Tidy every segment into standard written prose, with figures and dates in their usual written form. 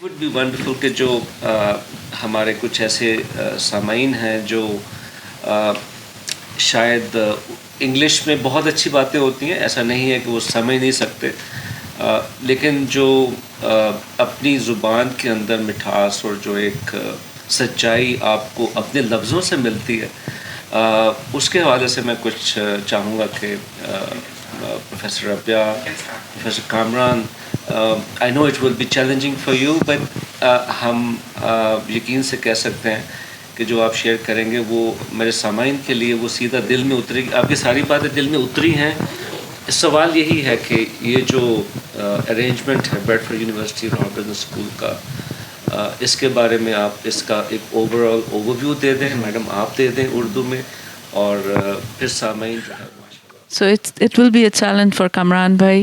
Would be wonderful کہ جو ہمارے کچھ ایسے سامعین ہیں جو شاید انگلش میں بہت اچھی باتیں ہوتی ہیں، ایسا نہیں ہے کہ وہ سمجھ نہیں سکتے، لیکن جو اپنی زبان کے اندر مٹھاس اور جو ایک سچائی آپ کو اپنے لفظوں سے ملتی ہے، اس کے حوالے سے میں کچھ چاہوں گا کہ professor Rabia, professor Kamran, I know it will be challenging for you, but ہم یقین سے کہہ سکتے ہیں کہ جو آپ شیئر کریں گے وہ میرے سامعین کے لیے وہ سیدھا دل میں اترے گی. آپ کی ساری باتیں دل میں اتری ہیں. سوال یہی ہے کہ یہ جو ارینجمنٹ ہے بیڈفورڈ یونیورسٹی لا بزنس اسکول کا، اس کے بارے میں آپ اس کا ایک اوور آل اوور ویو دے دیں. میڈم آپ دے دیں اردو میں، اور پھر سامعین جو ہے. So it will be a challenge for Kamran bhai.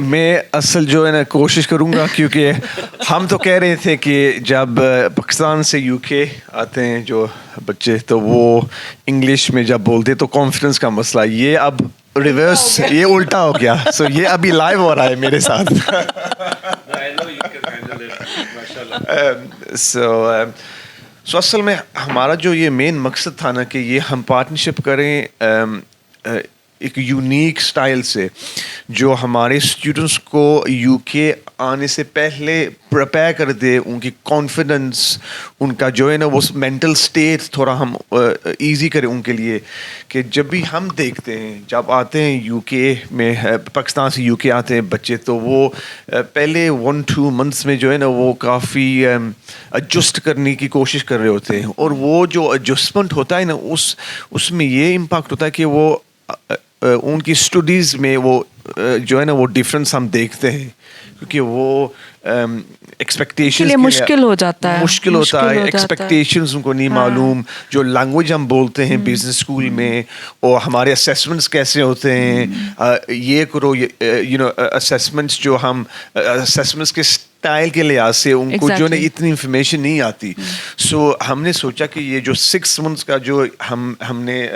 میں اصل جو ہے نا کوشش کروں گا، کیونکہ ہم تو کہہ رہے تھے کہ جب پاکستان سے یو کے آتے ہیں جو بچے تو وہ انگلش میں جب بولتے تو کانفیڈنس کا مسئلہ، یہ اب ریورس، یہ الٹا ہو گیا. سو یہ ابھی لائیو ہو رہا ہے میرے ساتھ. سو اصل میں ہمارا جو یہ مین مقصد تھا نا کہ یہ ہم پارٹنرشپ کریں ایک یونیک سٹائل سے جو ہمارے اسٹوڈنٹس کو یو کے آنے سے پہلے پریپیئر کر دے، ان کی کانفیڈنس، ان کا جو ہے نا وہ مینٹل اسٹیٹ تھوڑا ہم ایزی کریں ان کے لیے. کہ جب بھی ہم دیکھتے ہیں جب آتے ہیں یو کے میں، پاکستان سے یو کے آتے ہیں بچے، تو وہ پہلے 1-2 months میں جو ہے نا وہ کافی ایڈجسٹ کرنے کی کوشش کر رہے ہوتے ہیں، اور وہ جو ایڈجسٹمنٹ ہوتا ہے نا اس میں یہ امپیکٹ ہوتا ہے کہ وہ ان کی اسٹڈیز میں وہ جو ہے نا وہ ڈفرینس ہم دیکھتے ہیں، کیونکہ وہ ایکسپیکٹیشنز مشکل ہو جاتا ہے، مشکل ہوتا ہے، ایکسپیکٹیشنز ان کو نہیں معلوم، جو لینگویج ہم بولتے ہیں بزنس اسکول میں، اور ہمارے اسیسمنٹس کیسے ہوتے ہیں، یہ کرو یو نو اسیسمنٹس جو ہم اسیسمنٹس کے اسٹائل کے لحاظ سے ان کو جو ہے اتنی انفارمیشن نہیں آتی. سو ہم نے سوچا کہ یہ جو 6 months کا جو ہم نے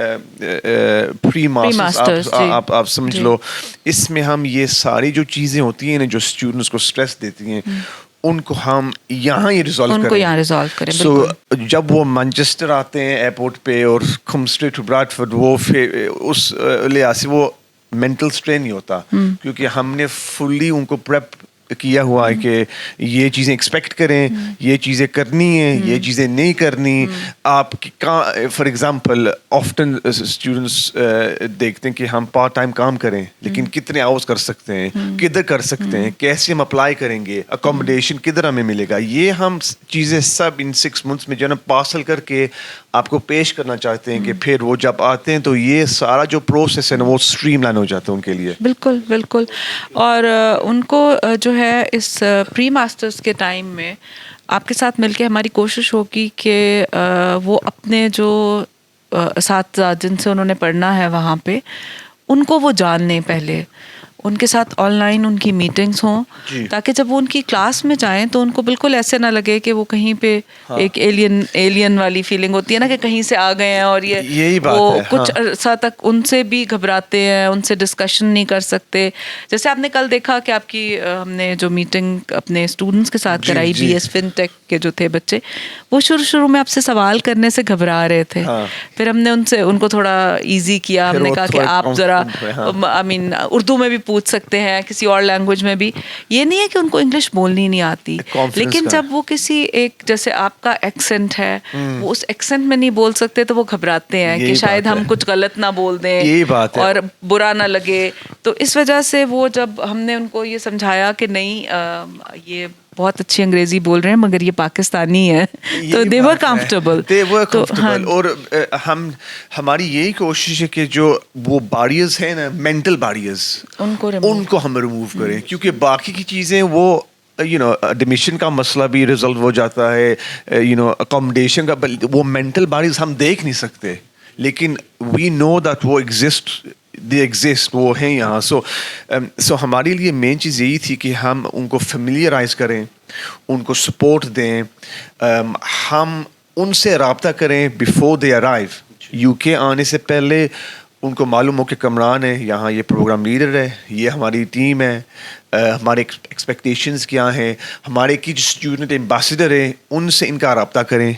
پری ماسٹرز آپ سمجھ لو، اس میں ہم یہ ساری جو چیزیں ہوتی ہیں نا جو اسٹوڈنٹس کو اسٹریس دیتی ہیں ان کو ہم یہاں ہی ریزالو کریں. سو جب وہ مانچسٹر آتے ہیں ایئرپورٹ پہ اور کم اسٹریٹ ٹو براڈفورڈ، وہ اس لحاظ سے وہ مینٹل اسٹرین نہیں ہوتا، کیونکہ ہم نے فلی ان کو پریپ کیا ہوا ہے کہ یہ چیزیں ایکسپیکٹ کریں، یہ چیزیں کرنی ہیں، یہ چیزیں نہیں کرنی. آپ فار ایگزامپل آفٹن اسٹوڈنٹس دیکھتے ہیں کہ ہم پارٹ ٹائم کام کریں، لیکن کتنے آورس کر سکتے ہیں، کدھر کر سکتے ہیں، کیسے ہم اپلائی کریں گے، اکوموڈیشن کدھر ہمیں ملے گا. یہ ہم چیزیں سب ان 6 months میں جو ہے نا پارسل کر کے آپ کو پیش کرنا چاہتے ہیں، کہ پھر وہ جب آتے ہیں تو یہ سارا جو پروسیس ہے نا وہ اسٹریم لائن ہو جاتا ہے ان کے لیے. بالکل بالکل. اور ان کو جو ہے اس پری ماسٹرز کے ٹائم میں آپ کے ساتھ مل کے ہماری کوشش ہوگی کہ وہ اپنے جو اساتذہ جن سے انہوں نے پڑھنا ہے وہاں پہ ان کو وہ جان لیں، پہلے ان کے ساتھ آن لائن ان کی میٹنگز ہوں، تاکہ جب وہ ان کی کلاس میں جائیں تو ان کو بالکل ایسے نہ لگے کہ وہ کہیں پہ ایک ایلین والی فیلنگ ہوتی ہے نا، کہ کہیں سے آ گئے ہیں اور یہ وہ کچھ عرصہ تک ان سے بھی گھبراتے ہیں، ان سے ڈسکشن نہیں کر سکتے. جیسے آپ نے کل دیکھا کہ آپ کی ہم نے جو میٹنگ اپنے اسٹوڈنٹس کے ساتھ کرائی، بی ایس فن ٹیک کے جو تھے بچے، وہ شروع میں آپ سے سوال کرنے سے گھبرا رہے تھے. پھر ہم نے ان کو تھوڑا ایزی کیا، ہم نے کہا کہ آپ ذرا اردو میں بھی پوچھ سکتے ہیں، کسی اور لینگویج میں بھی. یہ نہیں ہے کہ ان کو انگلش بولنی نہیں آتی، لیکن جب وہ کسی ایک جیسے آپ کا ایکسنٹ ہے وہ اس ایکسنٹ میں نہیں بول سکتے تو وہ گھبراتے ہیں کہ شاید ہم کچھ غلط نہ بول دیں اور برا نہ لگے. تو اس وجہ سے وہ جب ہم نے ان کو یہ سمجھایا کہ نہیں یہ بہت اچھی انگریزی بول رہے ہیں مگر یہ پاکستانی ہے، تو they were comfortable. اور ہماری یہی کوشش ہے کہ جو وہ بیریئرز ہیں نا، مینٹل بیریئرز، ان کو ہم ریموو کریں، کیونکہ باقی کی چیزیں وہ ایڈمیشن کا مسئلہ بھی ریزالو ہو جاتا ہے، اکوموڈیشن کا، وہ مینٹل بیریئرز ہم دیکھ نہیں سکتے، لیکن وی نو دیٹ وہ ایگزسٹ، وہ ہیں یہاں. سو ہمارے لیے مین چیز یہی تھی کہ ہم ان کو فیملیئرائز کریں، ان کو سپورٹ دیں، ہم ان سے رابطہ کریں بیفور دے ارائیو. یو کے آنے سے پہلے ان کو معلوم ہو کہ کمران ہے یہاں, یہ پروگرام لیڈر ہے, یہ ہماری ٹیم ہے, ہمارے ایکسپیکٹیشنز کیا ہیں, ہمارے کی جو اسٹوڈنٹ ایمبیسڈر ہیں ان سے ان کا رابطہ کریں.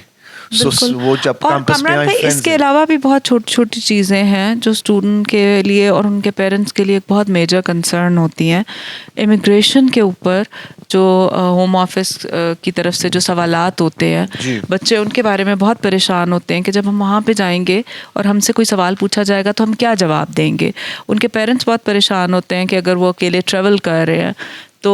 بالکل. وہ جب اور کیمپس پہ کامران آئیں, بھائی اس کے علاوہ بھی بہت چھوٹی چھوٹی چیزیں ہیں جو اسٹوڈنٹ کے لیے اور ان کے پیرنٹس کے لیے ایک بہت میجر کنسرن ہوتی ہیں. امیگریشن کے اوپر جو ہوم آفس کی طرف سے جو سوالات ہوتے ہیں, بچے ان کے بارے میں بہت پریشان ہوتے ہیں کہ جب ہم وہاں پہ جائیں گے اور ہم سے کوئی سوال پوچھا جائے گا تو ہم کیا جواب دیں گے. ان کے پیرنٹس بہت پریشان ہوتے ہیں کہ اگر وہ اکیلے ٹریول کر رہے ہیں تو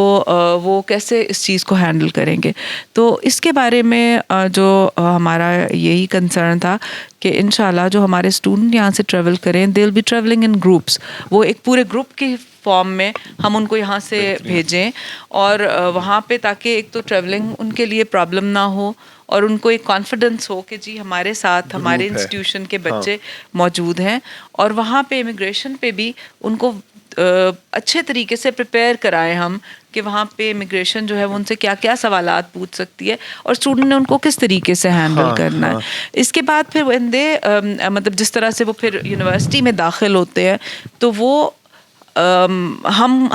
وہ کیسے اس چیز کو ہینڈل کریں گے. تو اس کے بارے میں جو ہمارا یہی کنسرن تھا کہ انشاءاللہ جو ہمارے اسٹوڈنٹ یہاں سے ٹریول کریں, they will be travelling in groups, وہ ایک پورے گروپ کی فارم میں ہم ان کو یہاں سے بھیجیں اور وہاں پہ تاکہ ایک تو ٹریولنگ ان کے لیے پرابلم نہ ہو اور ان کو ایک کانفیڈنس ہو کہ جی ہمارے ساتھ ہمارے انسٹیٹیوشن کے بچے موجود ہیں. اور وہاں پہ امیگریشن پہ بھی ان کو اچھے طریقے سے پریپیئر کرائیں ہم کہ وہاں پہ امیگریشن جو ہے وہ ان سے کیا کیا سوالات پوچھ سکتی ہے اور اسٹوڈنٹ نے ان کو کس طریقے سے ہینڈل کرنا ہے. اس کے بعد پھر مطلب جس طرح سے وہ پھر یونیورسٹی میں داخل ہوتے ہیں تو وہ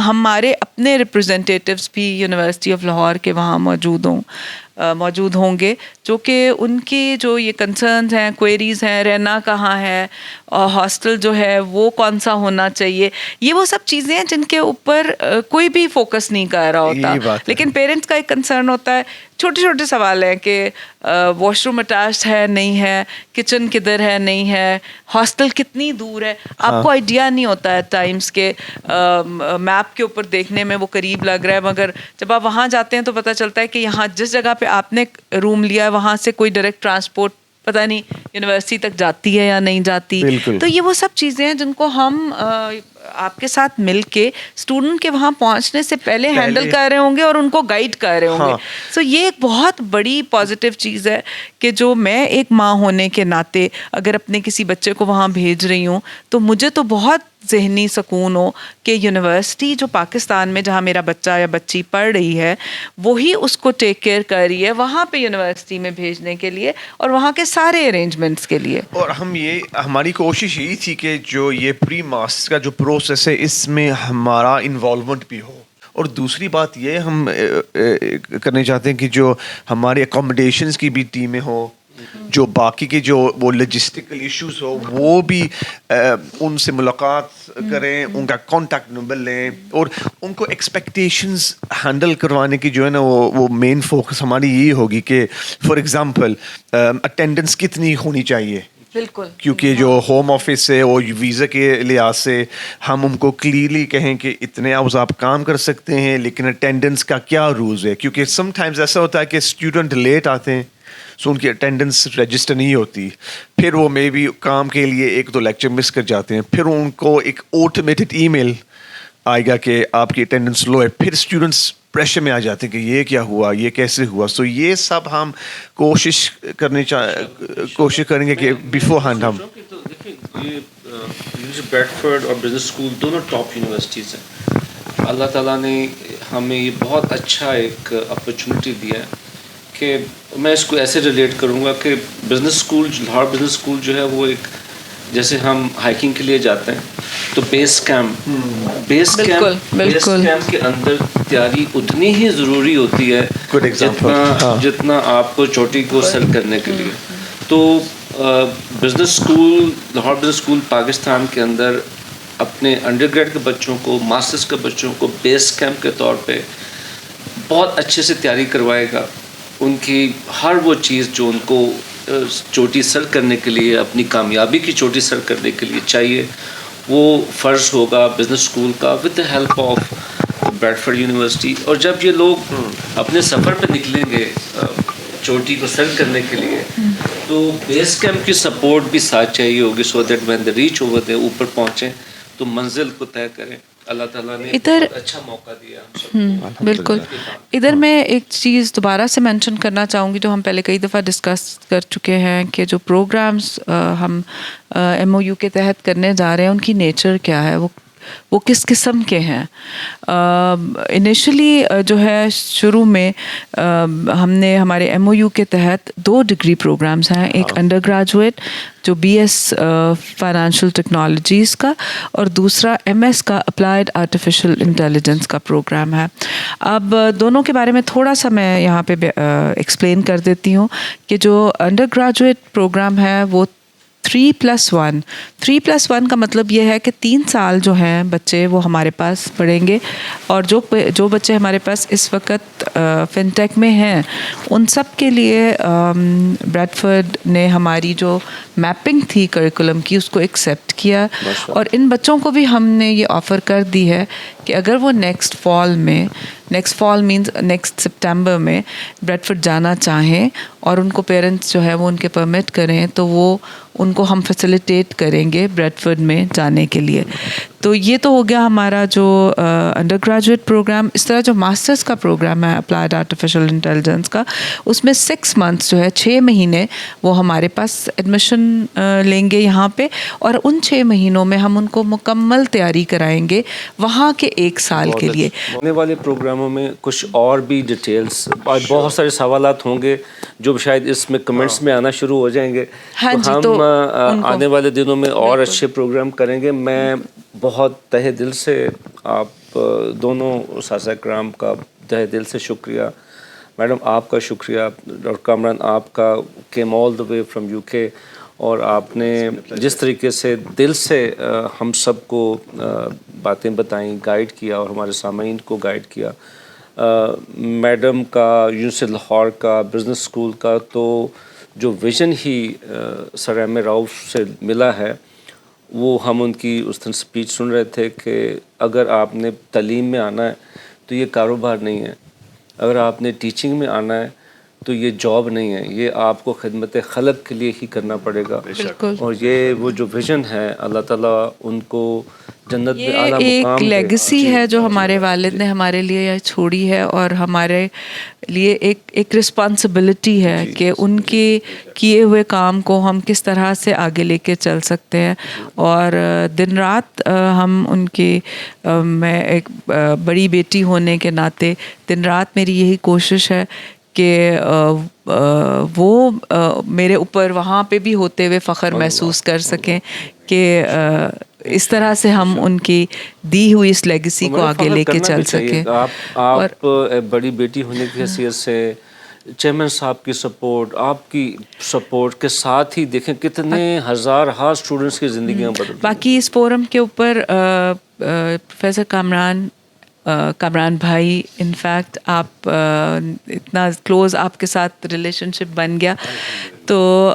ہمارے اپنے ریپرزینٹیٹیوز بھی یونیورسٹی آف لاہور کے وہاں موجود ہوں گے جو کہ ان کی جو یہ کنسرنز ہیں, کوئریز ہیں, رہنا کہاں ہے, ہاسٹل جو ہے وہ کون سا ہونا چاہیے, یہ وہ سب چیزیں ہیں جن کے اوپر کوئی بھی فوکس نہیں کر رہا ہوتا. لیکن پیرنٹس کا ایک کنسرن ہوتا ہے, چھوٹے چھوٹے سوال ہیں کہ واش روم اٹیچڈ ہے نہیں ہے, کچن کدھر ہے نہیں ہے, ہاسٹل کتنی دور ہے. آپ کو آئیڈیا نہیں ہوتا ہے ٹائمس کے میپ کے اوپر دیکھنے میں وہ قریب لگ رہا ہے, مگر جب آپ وہاں جاتے ہیں تو پتہ چلتا ہے کہ یہاں جس جگہ پہ آپ نے روم لیا ہے وہاں سے کوئی ڈائریکٹ ٹرانسپورٹ پتہ نہیں یونیورسٹی تک جاتی ہے یا نہیں جاتی. تو یہ وہ سب چیزیں ہیں جن کو ہم آپ کے ساتھ مل کے اسٹوڈنٹ کے وہاں پہنچنے سے پہلے ہینڈل کر رہے ہوں گے اور ان کو گائیڈ کر رہے ہوں گے. سو یہ ایک بہت بڑی پازیٹیو چیز ہے کہ جو میں ایک ماں ہونے کے ناطے اگر اپنے کسی بچے کو وہاں بھیج رہی ہوں تو مجھے تو بہت ذہنی سکون ہو کہ یونیورسٹی جو پاکستان میں جہاں میرا بچہ یا بچی پڑھ رہی ہے وہی اس کو ٹیک کیئر کر رہی ہے وہاں پہ یونیورسٹی میں بھیجنے کے لیے اور وہاں کے سارے ارینجمنٹس کے لیے. اور ہماری کوشش یہی تھی کہ جو یہ پری ماسٹر کا جو پروسیس ہے اس میں ہمارا انوالومنٹ بھی ہو. اور دوسری بات یہ ہم کرنے چاہتے ہیں کہ جو ہمارے اکوموڈیشنز کی بھی ٹیمیں ہوں, جو باقی کے جو وہ لوجسٹیکل ایشوز ہو وہ بھی ان سے ملاقات کریں, ان کا کانٹیکٹ نمبر لیں اور ان کو ایکسپیکٹیشنز ہینڈل کروانے کی جو ہے نا وہ مین فوکس ہماری یہی ہوگی کہ فار ایگزامپل اٹینڈنس کتنی ہونی چاہیے. بالکل, کیونکہ جو ہوم آفس ہے اور ویزا کے لحاظ سے ہم ان کو کلیئرلی کہیں کہ اتنے آورز آپ کام کر سکتے ہیں لیکن اٹینڈنس کا کیا رولز ہے. کیونکہ سم ٹائمز ایسا ہوتا ہے کہ اسٹوڈنٹ لیٹ آتے ہیں سو ان کی اٹینڈنس رجسٹر نہیں ہوتی, پھر وہ مے بی کام کے لیے 1-2 لیکچر مس کر جاتے ہیں, پھر ان کو ایک آٹومیٹڈ ای میل آئے گا کہ آپ کی اٹینڈنس لو ہے, پھر اسٹوڈنٹس پریشر میں آ جاتے ہیں کہ یہ کیا ہوا, یہ کیسے ہوا. سو یہ سب ہم کوشش کریں گے کہ بیفور ہینڈ ہم یہ بریڈفورڈ اور بزنس اسکول دونوں ٹاپ یونیورسٹیز ہیں. اللہ تعالیٰ نے ہمیں یہ بہت اچھا ایک اپرچونیٹی دیا ہے کہ میں اس کو ایسے ریلیٹ کروں گا کہ business school Lahore business school جو ہے وہ ایک جیسے ہم ہائکنگ کے لیے جاتے ہیں تو بیس کیمپ کے اندر تیاری اتنی ہی ضروری ہوتی ہے جتنا آپ کو چوٹی کو سر کرنے کے لیے. تو business school Lahore business school Pakistan کے اندر اپنے انڈر گریڈ کے بچوں کو ماسٹرز کے بچوں کو بیس کیمپ کے طور پہ بہت اچھے سے تیاری کروائے گا. ان کی ہر وہ چیز جو ان کو چوٹی سر کرنے کے لیے اپنی کامیابی کی چوٹی سر کرنے کے لیے چاہیے وہ فرض ہوگا بزنس اسکول کا with the help of Bradford university. اور جب یہ لوگ اپنے سفر پہ نکلیں گے چوٹی کو سر کرنے کے لیے تو بیس کیمپ کی سپورٹ بھی ساتھ چاہیے ہوگی so that when they reach over they اوپر پہنچیں تو منزل کو طے کریں. اللہ تعالیٰ نے بہت اچھا موقع دیا. بالکل. ادھر میں ایک چیز دوبارہ سے مینشن کرنا چاہوں گی جو ہم پہلے کئی دفعہ ڈسکس کر چکے ہیں کہ جو پروگرامز ہم MOU کے تحت کرنے جا رہے ہیں ان کی نیچر کیا ہے. وہ وہ کس قسم کے ہیں. انیشلی جو ہے شروع میں ہم نے ہمارے MOU کے تحت 2 ڈگری پروگرامز ہیں, ایک انڈر گریجویٹ جو BS فائنانشیل ٹیکنالوجیز کا, اور دوسرا MS کا اپلائیڈ آرٹیفیشل انٹیلیجنس کا پروگرام ہے. اب دونوں کے بارے میں تھوڑا سا میں یہاں پہ ایکسپلین کر دیتی ہوں کہ جو انڈر گریجویٹ پروگرام ہے وہ 3+1. 3+1 کا مطلب یہ ہے کہ 3 سال جو ہیں بچے وہ ہمارے پاس پڑھیں گے, اور جو بچے ہمارے پاس اس وقت فن ٹیک میں ہیں ان سب کے لیے بریڈفورڈ نے ہماری جو میپنگ تھی کریکولم کی اس کو ایکسیپٹ کیا, اور ان بچوں کو بھی ہم نے یہ آفر کر دی ہے کہ اگر وہ نیکسٹ فال مینز نیکسٹ سپٹمبر میں بریڈفورڈ جانا چاہیں اور ان کو پیرنٹس جو ہے وہ ان کے پرمٹ کریں تو وہ ان کو ہم فیسیلیٹیٹ کریں گے بریڈفورڈ میں جانے کے لیے. تو یہ تو ہو گیا ہمارا جو انڈر گریجویٹ پروگرام. اس طرح جو ماسٹرز کا پروگرام ہے اپلائیڈ آرٹیفیشل انٹیلیجنس کا, اس میں 6 months جو ہے 6 مہینے وہ ہمارے پاس ایڈمیشن لیں گے یہاں پہ, اور ان 6 مہینوں میں ہم ان کو مکمل تیاری کرائیں گے وہاں کے 1 سال کے لیے. آنے والے پروگراموں میں کچھ اور بھی ڈیٹیلز اور بہت سارے سوالات ہوں گے جو شاید اس میں کمنٹس میں آنا شروع ہو جائیں گے. تو ہم آنے والے دنوں میں اور اچھے پروگرام کریں گے. میں بہت تہہ دل سے آپ دونوں اساتذہ کرام کا تہہ دل سے شکریہ. میڈم آپ کا شکریہ, ڈاکٹر کامران آپ کا came all the way from UK, اور آپ نے جس طریقے سے دل سے ہم سب کو باتیں بتائیں, گائیڈ کیا اور ہمارے سامعین کو گائیڈ کیا. میڈم کا یونیورسٹی لاہور کا بزنس اسکول کا تو جو ویژن ہی سر ایم اے راؤف سے ملا ہے, وہ ہم ان کی اس دن سپیچ سن رہے تھے کہ اگر آپ نے تعلیم میں آنا ہے تو یہ کاروبار نہیں ہے, اگر آپ نے ٹیچنگ میں آنا ہے تو یہ جاب نہیں ہے, یہ آپ کو خدمت خلق کے لیے ہی کرنا پڑے گا. اور یہ وہ جو ویژن ہے اللہ تعالیٰ ان کو جنت میں اعلیٰ مقام ایک لیگسی ہے جو ہمارے والد نے ہمارے لیے چھوڑی ہے, اور ہمارے لیے ایک رسپانسبلٹی ہے کہ ان کے کیے ہوئے کام کو ہم کس طرح سے آگے لے کے چل سکتے ہیں. اور دن رات ہم ان کی, میں ایک بڑی بیٹی ہونے کے ناطے دن رات میری یہی کوشش ہے کہ وہ میرے اوپر وہاں پہ بھی ہوتے ہوئے فخر محسوس کر سکیں کہ اس طرح سے ہم ان کی دی ہوئی اس لیگسی کو آگے لے کے چل سکیں. آپ بڑی بیٹی ہونے کی حیثیت سے چیئرمین صاحب کی سپورٹ, آپ کی سپورٹ کے ساتھ ہی دیکھیں کتنے ہزار اسٹوڈنٹس کی زندگیاں بدل. باقی اس فورم کے اوپر پروفیسر کامران بھائی, انفیکٹ آپ اتنا کلوز آپ کے ساتھ ریلیشن شپ بن گیا, تو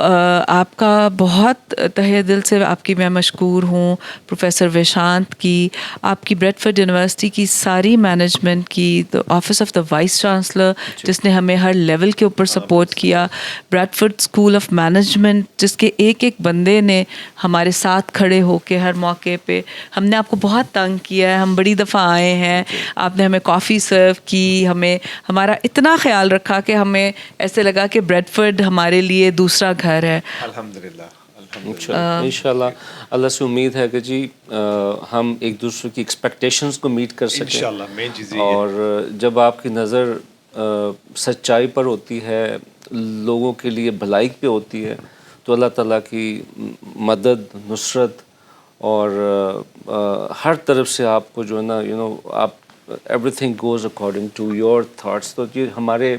آپ کا بہت تہہ دل سے آپ کی میں مشکور ہوں. پروفیسر ویشانت کی, آپ کی بریڈفورڈ یونیورسٹی کی ساری مینجمنٹ کی, office of the vice chancellor جس نے ہمیں ہر لیول کے اوپر سپورٹ کیا, بریڈفورڈ اسکول آف مینجمنٹ جس کے ایک بندے نے ہمارے ساتھ کھڑے ہو کے ہر موقع پہ, ہم نے آپ کو بہت تنگ کیا ہے, ہم بڑی دفعہ آئے ہیں, آپ نے ہمیں کافی سرو کی, ہمارا اتنا خیال رکھا کہ ہمیں ایسے لگا کہ بریڈفورڈ ہمارے لیے دوسرا گھر ہے. الحمدللہ. انشاءاللہ اللہ سے امید ہے کہ جی ہم ایک دوسرے کی ایکسپیکٹیشنز کو میٹ کر سکیں, اور جب آپ کی نظر سچائی پر ہوتی ہے, لوگوں کے لیے بھلائی پہ ہوتی ہے, تو اللہ تعالیٰ کی مدد, نصرت اور ہر طرف سے آپ کو جو ہے نا آپ everything goes according to your thoughts. تو یہ ہمارے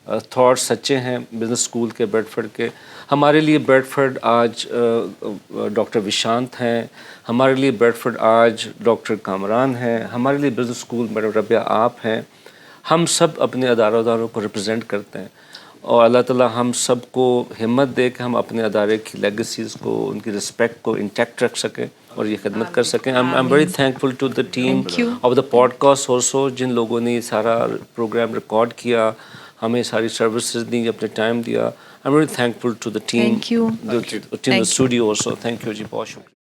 تھاٹس سچے ہیں بزنس اسکول کے بریڈفورڈ کے. ہمارے لیے بریڈفورڈ آج ڈاکٹر ویشانت ہیں, ہمارے لیے بریڈفورڈ آج ڈاکٹر کامران ہیں, ہمارے لیے بزنس اسکول میڈم ربیہ آپ ہیں. ہم سب اپنے اداروں کو ریپرزینٹ کرتے ہیں, اور اللہ تعالیٰ ہم سب کو ہمت دے کہ ہم اپنے ادارے کی لیگسیز کو, ان کی رسپیکٹ کو انٹیکٹ رکھ سکیں اور یہ خدمت کر سکیں. I am very thankful to the team of the podcast also, جن لوگوں نے یہ سارا پروگرام ریکارڈ کیا, ہمیں ساری سروسز دی, اپنے ٹائم دیا. I am very thankful to the team, to the studio also. Thank you جی, بہت شکریہ.